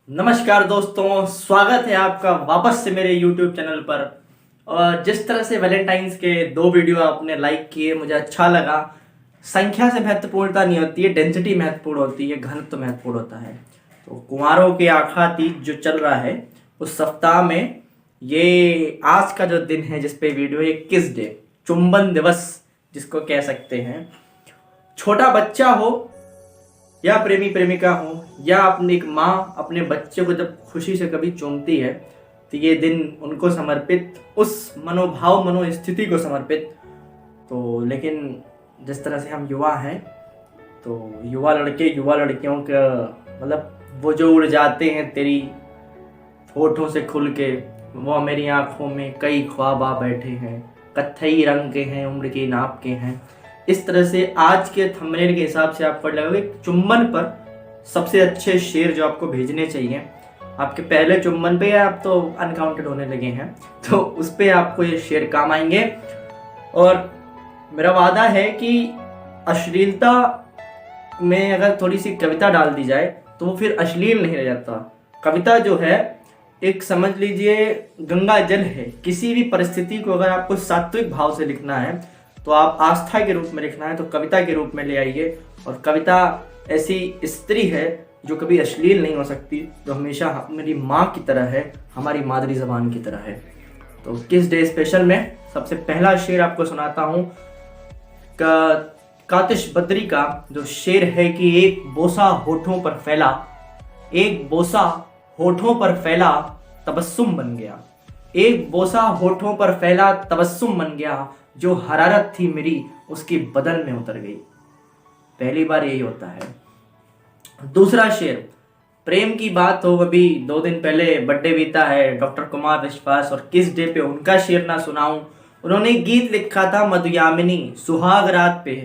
नमस्कार दोस्तों, स्वागत है आपका वापस से मेरे YouTube चैनल पर। और जिस तरह से वैलेंटाइंस के 2 वीडियो आपने लाइक किए, मुझे अच्छा लगा। संख्या से महत्वपूर्णता नहीं होती है, डेंसिटी महत्वपूर्ण होती है, घनत्व महत्वपूर्ण होता है। तो कुंवारों के आखा तीज जो चल रहा है उस सप्ताह में ये आज का जो दिन है जिसपे वीडियो, ये किस डे, चुंबन दिवस जिसको कह सकते हैं। छोटा बच्चा हो या प्रेमी प्रेमिका हो या अपनी एक माँ अपने बच्चे को जब खुशी से कभी चूमती है तो ये दिन उनको समर्पित, उस मनोभाव मनोस्थिति को समर्पित। तो लेकिन जिस तरह से हम युवा हैं तो युवा लड़के युवा लड़कियों का मतलब वो जो उड़ जाते हैं तेरी होठों से खुल के, वो मेरी आंखों में कई ख्वाब आ बैठे हैं, कत्थई रंग के हैं, उम्र की नाप के हैं। इस तरह से आज के थंबनेल के हिसाब से आपको लगेगा चुम्बन पर सबसे अच्छे शेर जो आपको भेजने चाहिए। आपके पहले चुम्बन पे आप तो अनकाउंटेड होने लगे हैं, तो उस पे आपको ये शेर काम आएंगे। और मेरा वादा है कि अश्लीलता में अगर थोड़ी सी कविता डाल दी जाए तो वो फिर अश्लील नहीं रह जाता। कविता जो है एक समझ लीजिए गंगा जल है। किसी भी परिस्थिति को अगर आपको सात्विक भाव से लिखना है तो आप आस्था के रूप में लिखना है तो कविता के रूप में ले आइए। और कविता ऐसी स्त्री है जो कभी अश्लील नहीं हो सकती, जो हमेशा मेरी माँ की तरह है, हमारी मादरी जबान की तरह है। तो किस डे स्पेशल में सबसे पहला शेर आपको सुनाता हूँ। कातिश बद्री का जो शेर है कि एक बोसा होठों पर फैला, एक बोसा होठों पर फैला तबस्सुम बन गया, एक बोसा होठों पर फैला तबस्सुम बन गया, जो हरारत थी मेरी उसकी बदन में उतर गई। पहली बार यही होता है। दूसरा शेर, प्रेम की बात हो, अभी 2 दिन पहले बर्थडे बीता है डॉक्टर कुमार विश्वास, और किस डे पे उनका शेर ना सुनाऊं। उन्होंने गीत लिखा था मधुयामिनी सुहाग रात पे।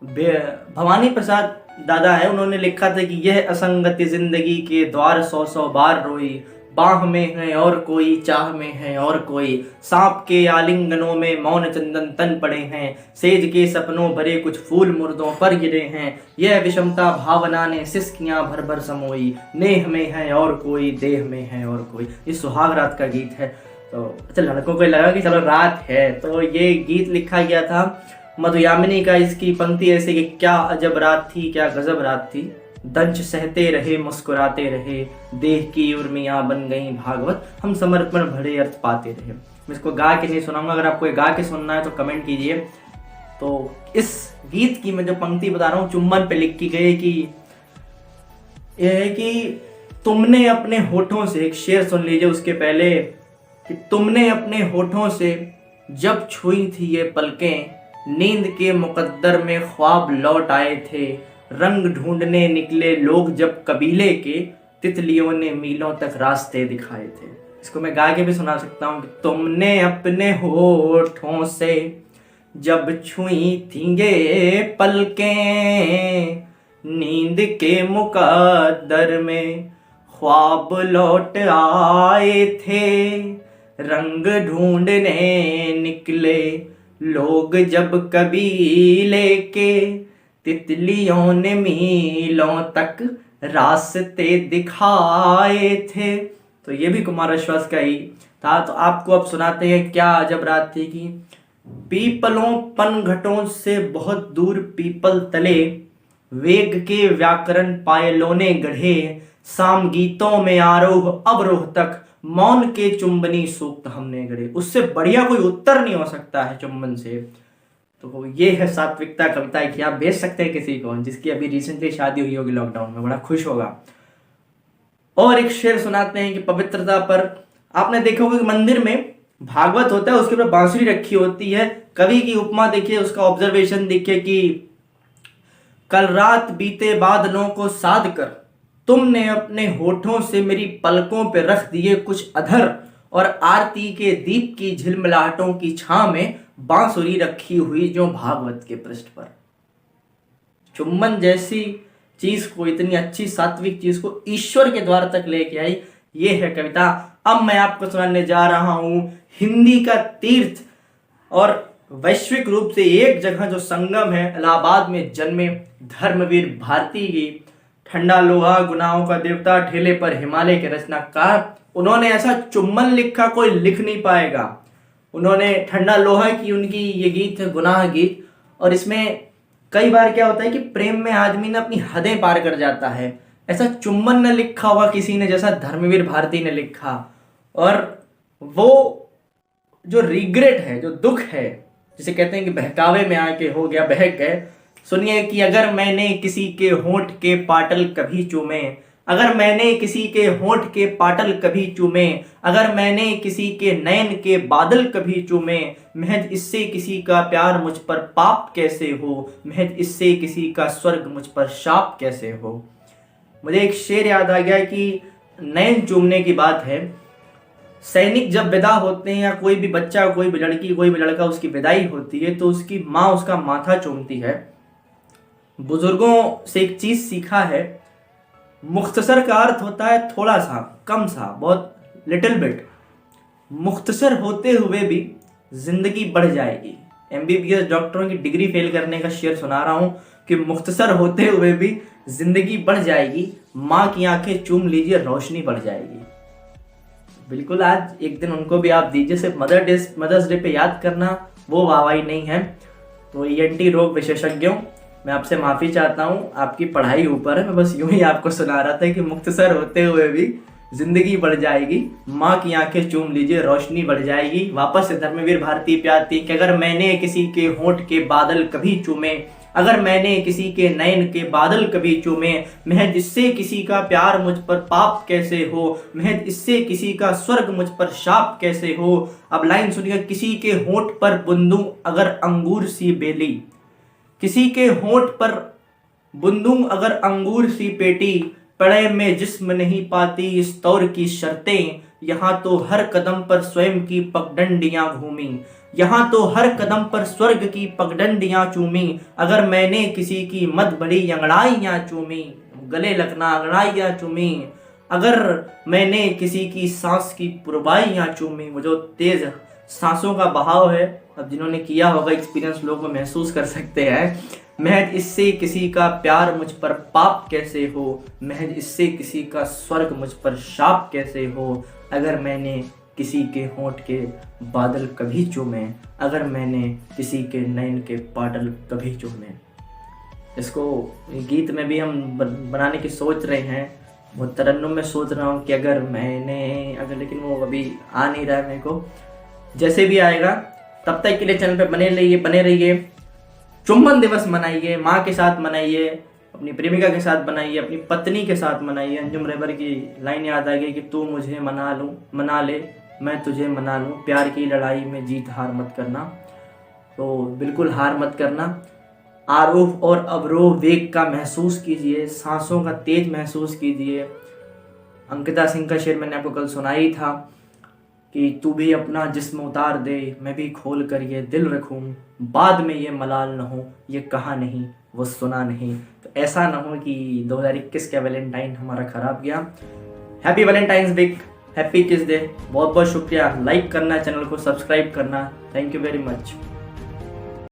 भवानी प्रसाद दादा है, उन्होंने लिखा था कि यह असंगति जिंदगी के द्वार 100 बार रोई, बाह में है और कोई, चाह में है और कोई, सांप के आलिंगनों में मौन चंदन तन पड़े हैं, सेज के सपनों भरे कुछ फूल मुर्दों पर गिरे हैं, यह विषमता भावना ने सिसकियां भर भर समोई, नेह में है और कोई, देह में है और कोई। ये सुहाग रात का गीत है। तो अच्छा, लड़कों को लगा कि चलो रात है, तो ये गीत लिखा गया था मधुयामिनी का। इसकी पंक्ति ऐसे कि क्या अजब रात थी, क्या गजब रात थी, दंश सहते रहे मुस्कुराते रहे, देह की उर्मियां बन गई भागवत, हम समर्पण भरे अर्थ पाते रहे। मैं इसको गा के नहीं सुनाऊंगा, अगर आपको गा के सुनना है तो कमेंट कीजिए। तो इस गीत की मैं जो पंक्ति बता रहा हूँ चुम्बन पे लिख की गई कि यह है कि तुमने अपने होठों से, एक शेर सुन लीजिए उसके पहले, कि तुमने अपने होठों से जब छुई थी ये पलकें, नींद के मुकद्दर में ख्वाब लौट आए थे, रंग ढूंढने निकले लोग जब कबीले के, तितलियों ने मीलों तक रास्ते दिखाए थे। इसको मैं गा के भी सुना सकता हूँ कि तुमने अपने होठों से जब छुई थी ये पलकें, नींद के मुकद्दर में ख्वाब लौट आए थे, रंग ढूंढने निकले लोग जब कबीले के, तितलियों ने मीलों तक रास्ते दिखाए थे। तो ये भी कुमार विश्वास का ही था। तो आपको अब सुनाते हैं क्या अजब रात थी कि पीपलों पनघटों से बहुत दूर पीपल तले, वेग के व्याकरण पायलों ने गढ़े, साम गीतों में आरोह अवरोह तक, मौन के चुंबनी सूक्त हमने गढ़े। उससे बढ़िया कोई उत्तर नहीं हो सकता है चुंबन से। तो ये है सात्विकता कविता कि आप भेज सकते हैं किसी को जिसकी अभी रिसेंटली शादी हुई होगी लॉकडाउन में, बड़ा खुश होगा। और एक शेर सुनाते हैं कि पवित्रता पर, आपने देखा होगा कि मंदिर में भागवत होता है, उसके ऊपर बांसुरी रखी होती है। कवि की उपमा देखिए, उसका ऑब्जर्वेशन देखिए कि कल रात बीते बादलों को साध कर, तुमने अपने होठों से मेरी पलकों पे रख दिए कुछ अधर, और आरती के दीप की झिलमिलाहटों की छां में बांसुरी रखी हुई जो भागवत के पृष्ठ पर। चुम्बन जैसी चीज को, इतनी अच्छी सात्विक चीज को ईश्वर के द्वार तक लेके आई, ये है कविता। अब मैं आपको सुनाने जा रहा हूं हिंदी का तीर्थ और वैश्विक रूप से एक जगह जो संगम है, इलाहाबाद में जन्मे धर्मवीर भारती की ठंडा लोहा गुनाहों का देवता, ठेले पर हिमालय के रचनाकार। उन्होंने ऐसा चुम्बन लिखा कोई लिख नहीं पाएगा। उन्होंने ठंडा लोहा की उनकी ये गीत है, गुनाह गीत। और इसमें कई बार क्या होता है कि प्रेम में आदमी ना अपनी हदें पार कर जाता है। ऐसा चुम्बन न लिखा होगा किसी ने जैसा धर्मवीर भारती ने लिखा। और वो जो रिग्रेट है, जो दुख है, जिसे कहते हैं कि बहकावे में आके हो गया, बहक गए। सुनिए कि अगर मैंने किसी के होंठ के पाटल कभी चूमे, अगर मैंने किसी के होंठ के पाटल कभी चूमे, अगर मैंने किसी के नयन के बादल कभी चूमे, महज इससे किसी का प्यार मुझ पर पाप कैसे हो, महज इससे किसी का स्वर्ग मुझ पर शाप कैसे हो। मुझे एक शेर याद आ गया कि नयन चूमने की बात है। सैनिक जब विदा होते हैं या कोई भी बच्चा, कोई भी लड़की, कोई भी लड़का, उसकी विदाई होती है तो उसकी माँ उसका माथा चूमती है। बुजुर्गों से एक चीज सीखा है, मुख्तसर का अर्थ होता है थोड़ा सा, कम सा, बहुत लिटिल बिट। मुख्तसर होते हुए भी जिंदगी बढ़ जाएगी। MBBS डॉक्टरों की डिग्री फेल करने का शेर सुना रहा हूं कि मुख्तसर होते हुए भी जिंदगी बढ़ जाएगी, माँ की आंखें चूम लीजिए रोशनी बढ़ जाएगी। बिल्कुल, आज एक दिन उनको भी आप दीजिए। सिर्फ मदर्स डे पे याद करना वो वाहवाही नहीं है। तो ENT रोग विशेषज्ञों, मैं आपसे माफ़ी चाहता हूँ, आपकी पढ़ाई ऊपर है। मैं बस यूं ही आपको सुना रहा था कि मुख्तसर होते हुए भी जिंदगी बढ़ जाएगी, माँ की आंखें चूम लीजिए रोशनी बढ़ जाएगी। वापस से धर्मवीर भारती पे आती कि अगर मैंने किसी के होंठ के बादल कभी चूमे, अगर मैंने किसी के नयन के बादल कभी चूमे, महज इससे किसी का प्यार मुझ पर पाप कैसे हो, महज इससे किसी का स्वर्ग मुझ पर शाप कैसे हो। अब लाइन सुनिए, किसी के होंठ पर बुंदू अगर अंगूर सी बेली, किसी के होंठ पर बुंदू अगर अंगूर सी पेटी, पड़े में जिस्म नहीं पाती इस तौर की शर्तें, यहाँ तो हर कदम पर स्वयं की पगडंडियां घूमी, यहाँ तो हर कदम पर स्वर्ग की पगडंडियां चूमी, अगर मैंने किसी की मद बड़ी अंगड़ाइयां चूमी, गले लगना अंगड़ाइयां चूमी, अगर मैंने किसी की सांस की पुरवाइयां चूमी। वो जो तेज सांसों का बहाव है, अब जिन्होंने किया होगा एक्सपीरियंस लोग वो महसूस कर सकते हैं। महज इससे किसी का प्यार मुझ पर पाप कैसे हो, महज इससे किसी का स्वर्ग मुझ पर शाप कैसे हो, अगर मैंने किसी के होंठ के बादल कभी चूमे, अगर मैंने किसी के नयन के पाटल कभी चूमे। इसको गीत में भी हम बनाने की सोच रहे हैं, बहुत तरन्नुम में सोच रहा हूँ कि अगर लेकिन वो अभी आ नहीं रहा है मेरे को। जैसे भी आएगा, तब तक के लिए चैनल पे बने रहिए। चुंबन दिवस मनाइए, माँ के साथ मनाइए, अपनी प्रेमिका के साथ मनाइए, अपनी पत्नी के साथ मनाइए। अंजुम रहबर की लाइन याद आ गई कि तू मुझे मना ले मैं तुझे मना लूँ, प्यार की लड़ाई में जीत हार मत करना। तो बिल्कुल हार मत करना। आरोह और अवरोह वेग का महसूस कीजिए, सांसों का तेज महसूस कीजिए। अंकिता सिंह का शेर मैंने आपको कल सुनाई था कि तू भी अपना जिस्म उतार दे, मैं भी खोल कर ये दिल रखूं, बाद में ये मलाल न हो, ये कहा नहीं वो सुना नहीं। तो ऐसा ना हो कि 2021 का वैलेंटाइन हमारा खराब गया। हैप्पी वैलेंटाइंस वीक, हैप्पी किस डे। बहुत बहुत शुक्रिया। लाइक करना, चैनल को सब्सक्राइब करना। Thank you very much.